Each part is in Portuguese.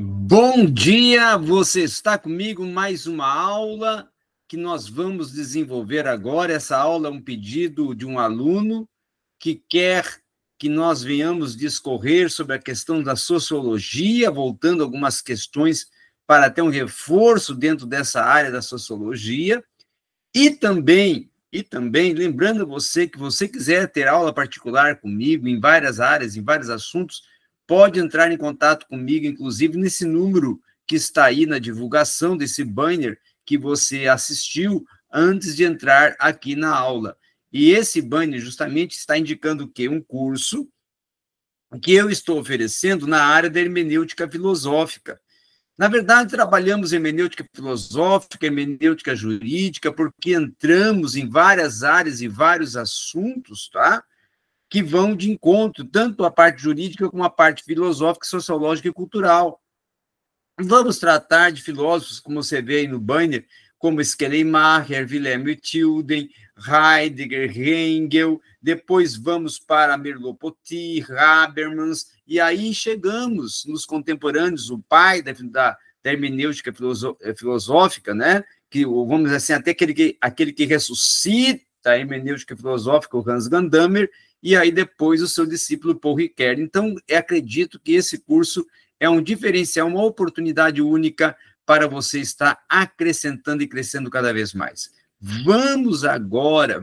Bom dia, você está comigo mais uma aula que nós vamos desenvolver agora. Essa aula é um pedido de um aluno que quer que nós venhamos discorrer sobre a questão da sociologia, voltando algumas questões para ter um reforço dentro dessa área da sociologia, e também, lembrando você que você quiser ter aula particular comigo em várias áreas, em vários assuntos, pode entrar em contato comigo, inclusive nesse número que está aí na divulgação desse banner que você assistiu antes de entrar aqui na aula. E esse banner justamente está indicando o quê? Um curso que eu estou oferecendo na área da hermenêutica filosófica. Na verdade, trabalhamos hermenêutica filosófica, hermenêutica jurídica, porque entramos em várias áreas e vários assuntos, tá? Que vão de encontro, tanto a parte jurídica como a parte filosófica, sociológica e cultural. Vamos tratar de filósofos, como você vê aí no banner, como Schleiermacher, Wilhelm Tilden, Heidegger, Hegel, depois vamos para Merleau-Ponty, Habermas, e aí chegamos nos contemporâneos, o pai da hermenêutica filosófica, né? Que, vamos dizer assim, até aquele que ressuscita a hermenêutica filosófica, o Hans Gadamer, e aí depois o seu discípulo Paul Ricoeur. Então, acredito que esse curso é um diferencial, uma oportunidade única para você estar acrescentando e crescendo cada vez mais. Vamos agora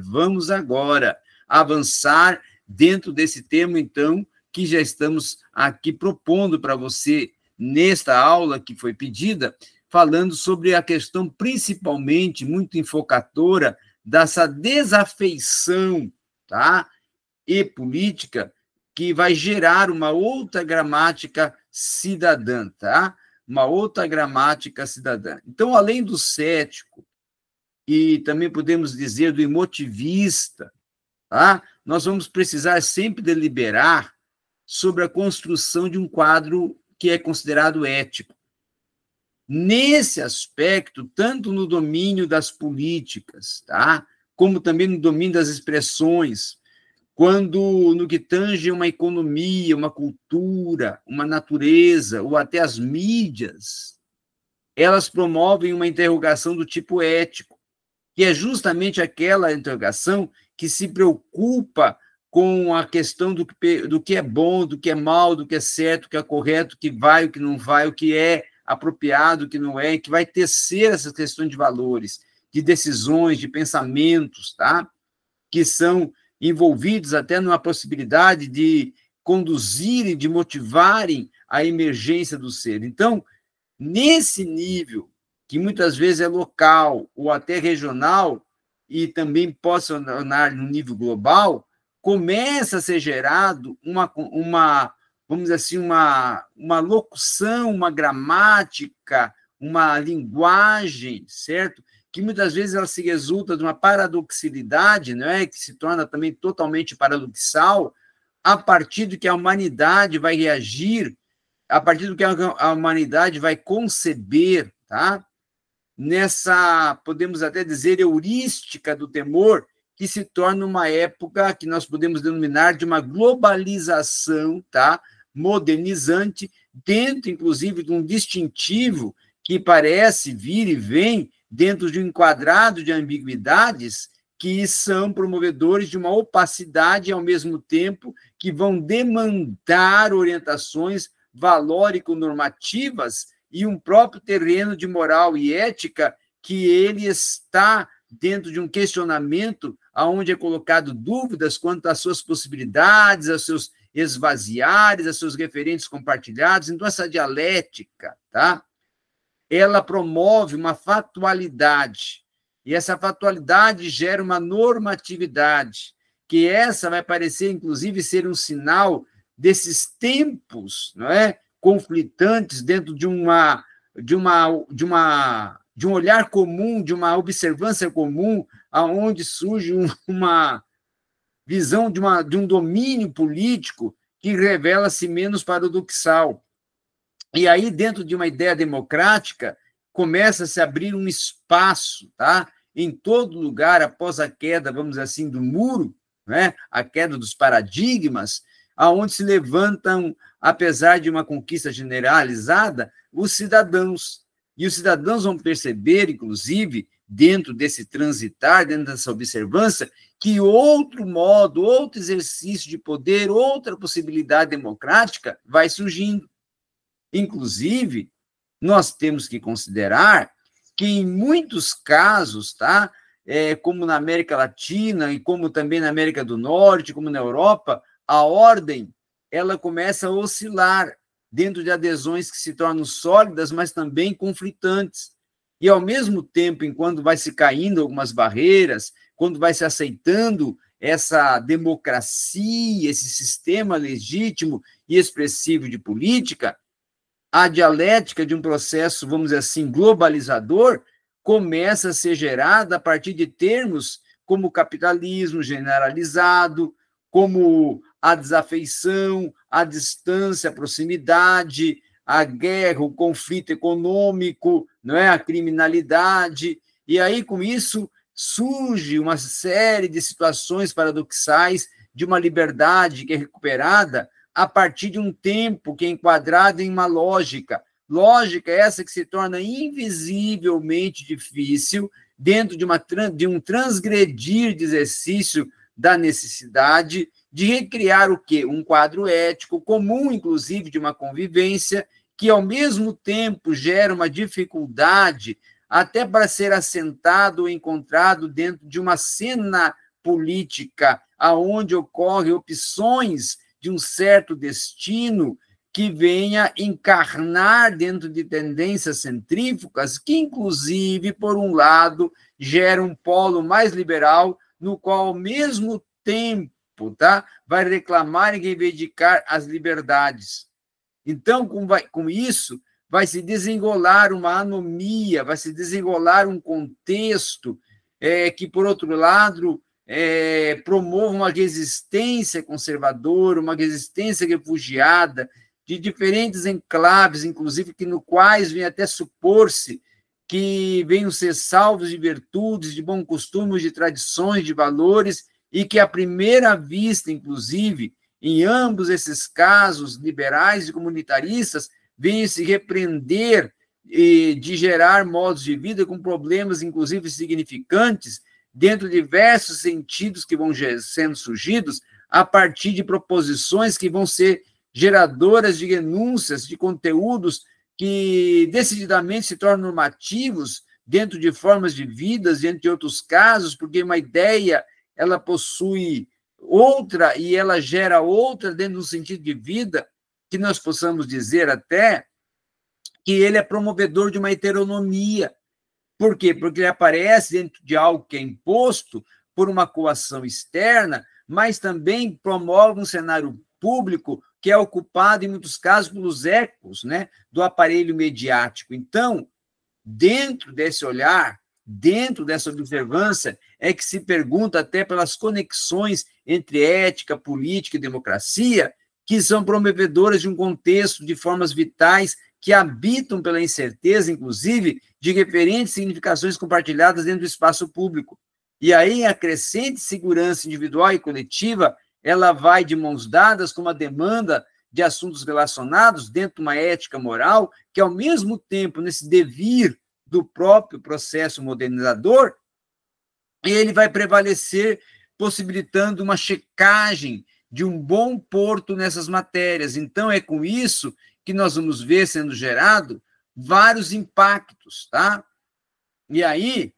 avançar dentro desse tema, então, que já estamos aqui propondo para você nesta aula que foi pedida, falando sobre a questão principalmente muito enfocadora dessa desafeição, tá? E política que vai gerar uma outra gramática cidadã, tá? Uma outra gramática cidadã. Então, além do cético, e também podemos dizer do emotivista, tá? Nós vamos precisar sempre deliberar sobre a construção de um quadro que é considerado ético. Nesse aspecto, tanto no domínio das políticas, tá? Como também no domínio das expressões, quando no que tange uma economia, uma cultura, uma natureza, ou até as mídias, elas promovem uma interrogação do tipo ético, que é justamente aquela interrogação que se preocupa com a questão do que é bom, do que é mal, do que é certo, do que é correto, o que vai, o que não vai, o que é apropriado, o que não é, que vai tecer essas questões de valores, de decisões, de pensamentos, tá? Que são envolvidos até numa possibilidade de conduzirem, de motivarem a emergência do ser. Então, nesse nível, que muitas vezes é local ou até regional, e também pode se tornar no nível global, começa a ser gerado vamos dizer assim, uma locução, uma gramática, uma linguagem, certo? Que muitas vezes ela se resulta de uma paradoxalidade, não é? Que se torna também totalmente paradoxal, a partir do que a humanidade vai reagir, a partir do que a humanidade vai conceber, tá? Nessa, podemos até dizer, heurística do temor, que se torna uma época que nós podemos denominar de uma globalização, tá? Modernizante, dentro, inclusive, de um distintivo que parece vir e vem dentro de um enquadrado de ambiguidades que são promovedores de uma opacidade, ao mesmo tempo que vão demandar orientações valórico-normativas e um próprio terreno de moral e ética que ele está dentro de um questionamento onde é colocado dúvidas quanto às suas possibilidades, aos seus esvaziares, aos seus referentes compartilhados. Então, essa dialética, tá? Ela promove uma fatualidade, e essa fatualidade gera uma normatividade, que essa vai parecer, inclusive, ser um sinal desses tempos, não é? Conflitantes dentro de um olhar comum, de uma observância comum, aonde surge uma visão de um domínio político que revela-se menos paradoxal. E aí, dentro de uma ideia democrática, começa a se abrir um espaço, tá? Em todo lugar, após a queda, vamos dizer assim, do muro, né? A queda dos paradigmas, aonde se levantam apesar de uma conquista generalizada, os cidadãos. E os cidadãos vão perceber, inclusive, dentro desse transitar, dentro dessa observância, que outro modo, outro exercício de poder, outra possibilidade democrática vai surgindo. Inclusive, nós temos que considerar que, em muitos casos, tá, como na América Latina e como também na América do Norte, como na Europa, a ordem ela começa a oscilar dentro de adesões que se tornam sólidas, mas também conflitantes. E, ao mesmo tempo, enquanto vai se caindo algumas barreiras, quando vai se aceitando essa democracia, esse sistema legítimo e expressivo de política, a dialética de um processo, vamos dizer assim, globalizador, começa a ser gerada a partir de termos como capitalismo generalizado, como a desafeição, a distância, a proximidade, a guerra, o conflito econômico, não é? A criminalidade. E aí, com isso, surge uma série de situações paradoxais de uma liberdade que é recuperada a partir de um tempo que é enquadrado em uma lógica. Lógica essa que se torna invisivelmente difícil dentro de um transgredir de exercício da necessidade de recriar o quê? Um quadro ético comum, inclusive, de uma convivência que, ao mesmo tempo, gera uma dificuldade até para ser assentado ou encontrado dentro de uma cena política aonde ocorrem opções de um certo destino que venha encarnar dentro de tendências centrífugas que, inclusive, por um lado, gera um polo mais liberal, no qual, ao mesmo tempo, tá, vai reclamar e reivindicar as liberdades. Então, com isso, vai se desenrolar uma anomia, vai se desenrolar um contexto que, por outro lado, promova uma resistência conservadora, uma resistência refugiada, de diferentes enclaves, inclusive, no quais vem até supor-se que venham ser salvos de virtudes, de bons costumes, de tradições, de valores, e que, à primeira vista, inclusive, em ambos esses casos, liberais e comunitaristas, venham se repreender de gerar modos de vida com problemas, inclusive, significantes, dentro de diversos sentidos que vão sendo surgidos a partir de proposições que vão ser geradoras de renúncias, de conteúdos que decididamente se tornam normativos dentro de formas de vidas, dentro de outros casos, porque uma ideia ela possui outra e ela gera outra dentro do sentido de vida, que nós possamos dizer até que ele é promovedor de uma heteronomia. Por quê? Porque ele aparece dentro de algo que é imposto por uma coação externa, mas também promove um cenário público que é ocupado, em muitos casos, pelos ecos, né, do aparelho mediático. Então, dentro desse olhar, dentro dessa observância, é que se pergunta até pelas conexões entre ética, política e democracia, que são promovedoras de um contexto de formas vitais que habitam pela incerteza, inclusive, de referentes significações compartilhadas dentro do espaço público. E aí a crescente segurança individual e coletiva ela vai de mãos dadas com uma demanda de assuntos relacionados dentro de uma ética moral que, ao mesmo tempo, nesse devir do próprio processo modernizador, ele vai prevalecer, possibilitando uma checagem de um bom porto nessas matérias. Então, é com isso que nós vamos ver sendo gerado vários impactos, tá? E aí,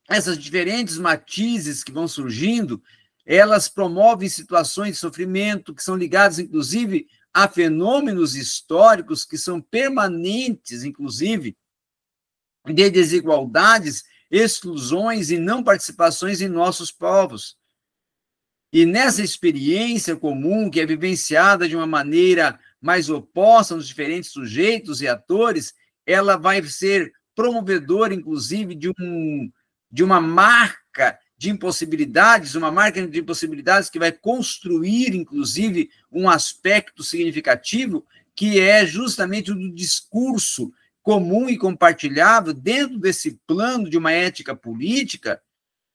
essas diferentes matizes que vão surgindo, elas promovem situações de sofrimento que são ligadas, inclusive, a fenômenos históricos que são permanentes, inclusive, de desigualdades, exclusões e não participações em nossos povos. E nessa experiência comum, que é vivenciada de uma maneira mais oposta nos diferentes sujeitos e atores, ela vai ser promovedora, inclusive, de uma marca de impossibilidades, que vai construir, inclusive, um aspecto significativo, que é justamente o do discurso comum e compartilhável dentro desse plano de uma ética política,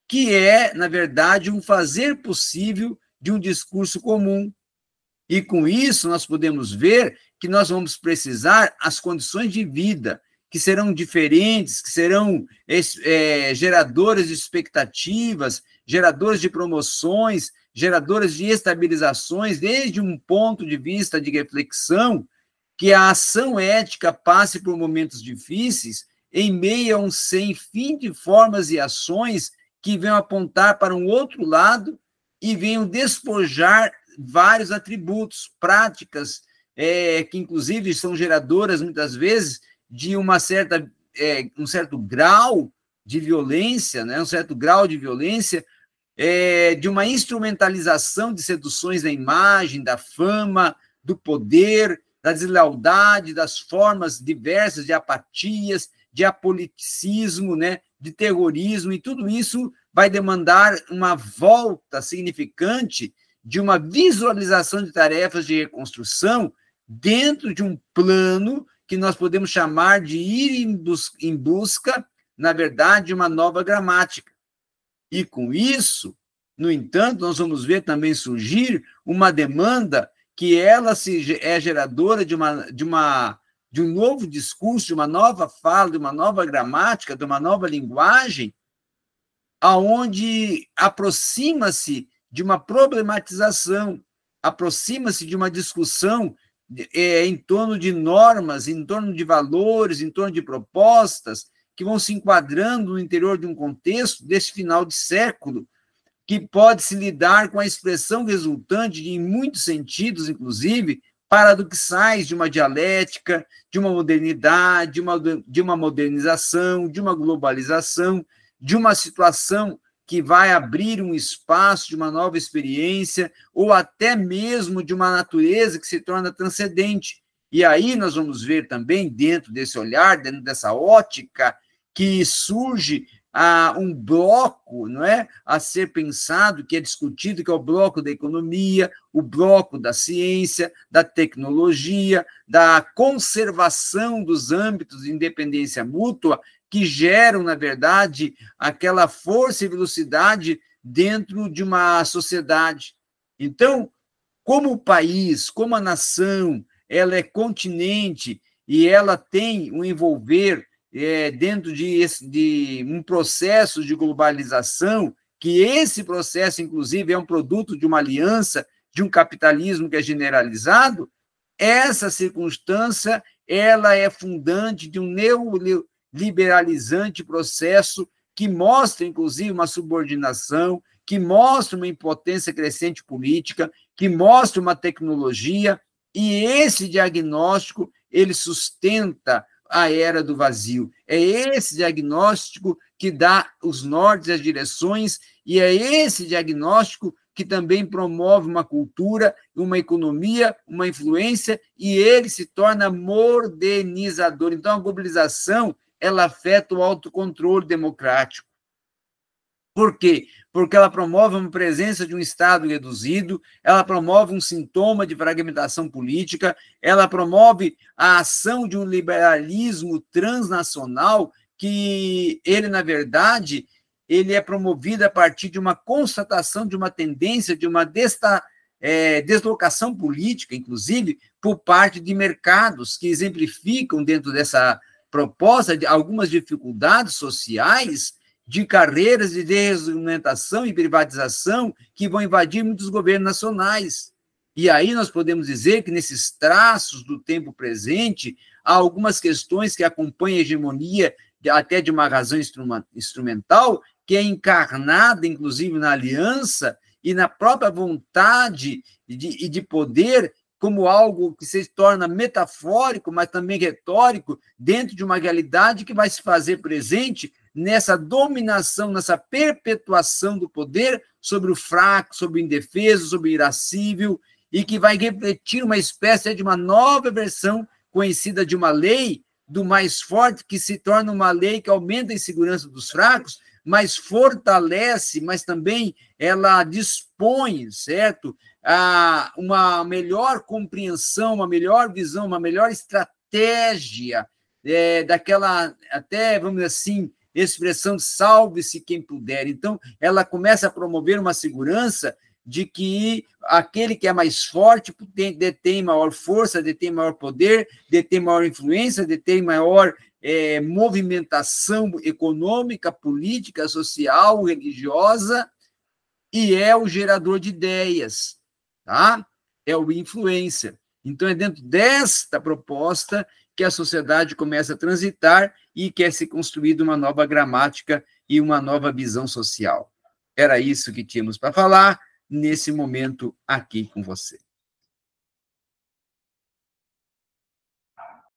que é, na verdade, um fazer possível de um discurso comum. E, com isso, nós podemos ver que nós vamos precisar as condições de vida, que serão diferentes, que serão geradoras de expectativas, geradoras de promoções, geradoras de estabilizações, desde um ponto de vista de reflexão, que a ação ética passe por momentos difíceis, em meio a um sem fim de formas e ações que venham apontar para um outro lado e venham despojar vários atributos, práticas, que inclusive são geradoras, muitas vezes, de um certo grau de violência, né? Um certo grau de violência, de uma instrumentalização de seduções da imagem, da fama, do poder, da deslealdade, das formas diversas de apatias, de apoliticismo, né? De terrorismo, e tudo isso vai demandar uma volta significante de uma visualização de tarefas de reconstrução dentro de um plano que nós podemos chamar de ir em busca, na verdade, de uma nova gramática. E, com isso, no entanto, nós vamos ver também surgir uma demanda que ela é geradora de um novo discurso, de uma nova fala, de uma nova gramática, de uma nova linguagem, aonde aproxima-se de uma problematização, aproxima-se de uma discussão em torno de normas, em torno de valores, em torno de propostas que vão se enquadrando no interior de um contexto desse final de século, que pode se lidar com a expressão resultante de, em muitos sentidos, inclusive, paradoxais de uma dialética, de uma modernidade, de uma modernização, de uma globalização, de uma situação que vai abrir um espaço de uma nova experiência, ou até mesmo de uma natureza que se torna transcendente. E aí nós vamos ver também, dentro desse olhar, dentro dessa ótica, que surge um bloco, não é, a ser pensado, que é discutido, que é o bloco da economia, o bloco da ciência, da tecnologia, da conservação dos âmbitos de independência mútua, que geram, na verdade, aquela força e velocidade dentro de uma sociedade. Então, como o país, como a nação, ela é continente e ela tem um envolver dentro de um processo de globalização, que esse processo, inclusive, é um produto de uma aliança, de um capitalismo que é generalizado, essa circunstância ela é fundante de um neoliberalizante processo que mostra, inclusive, uma subordinação, que mostra uma impotência crescente política, que mostra uma tecnologia, e esse diagnóstico ele sustenta a era do vazio. É esse diagnóstico que dá os nortes e as direções, e é esse diagnóstico que também promove uma cultura, uma economia, uma influência, e ele se torna modernizador. Então, a globalização ela afeta o autocontrole democrático. Por quê? Porque ela promove uma presença de um Estado reduzido, ela promove um sintoma de fragmentação política, ela promove a ação de um liberalismo transnacional que ele, na verdade, ele é promovido a partir de uma constatação de uma tendência, de uma deslocação política, inclusive, por parte de mercados que exemplificam dentro dessa proposta de algumas dificuldades sociais, de carreiras de desregulamentação e privatização que vão invadir muitos governos nacionais. E aí nós podemos dizer que, nesses traços do tempo presente, há algumas questões que acompanham a hegemonia até de uma razão instrumental, que é encarnada, inclusive, na aliança e na própria vontade de poder, como algo que se torna metafórico, mas também retórico, dentro de uma realidade que vai se fazer presente nessa dominação, nessa perpetuação do poder sobre o fraco, sobre o indefeso, sobre o irascível, e que vai refletir uma espécie de uma nova versão conhecida de uma lei do mais forte, que se torna uma lei que aumenta a insegurança dos fracos, mas fortalece, mas também ela dispõe, certo, a uma melhor compreensão, uma melhor visão, uma melhor estratégia daquela, até, vamos dizer assim, expressão salve-se quem puder. Então, ela começa a promover uma segurança de que aquele que é mais forte detém maior força, detém maior poder, detém maior influência, detém maior movimentação econômica, política, social, religiosa, e é o gerador de ideias, tá? É o influencer. Então, é dentro desta proposta que a sociedade começa a transitar e quer se construir uma nova gramática e uma nova visão social. Era isso que tínhamos para falar nesse momento aqui com você.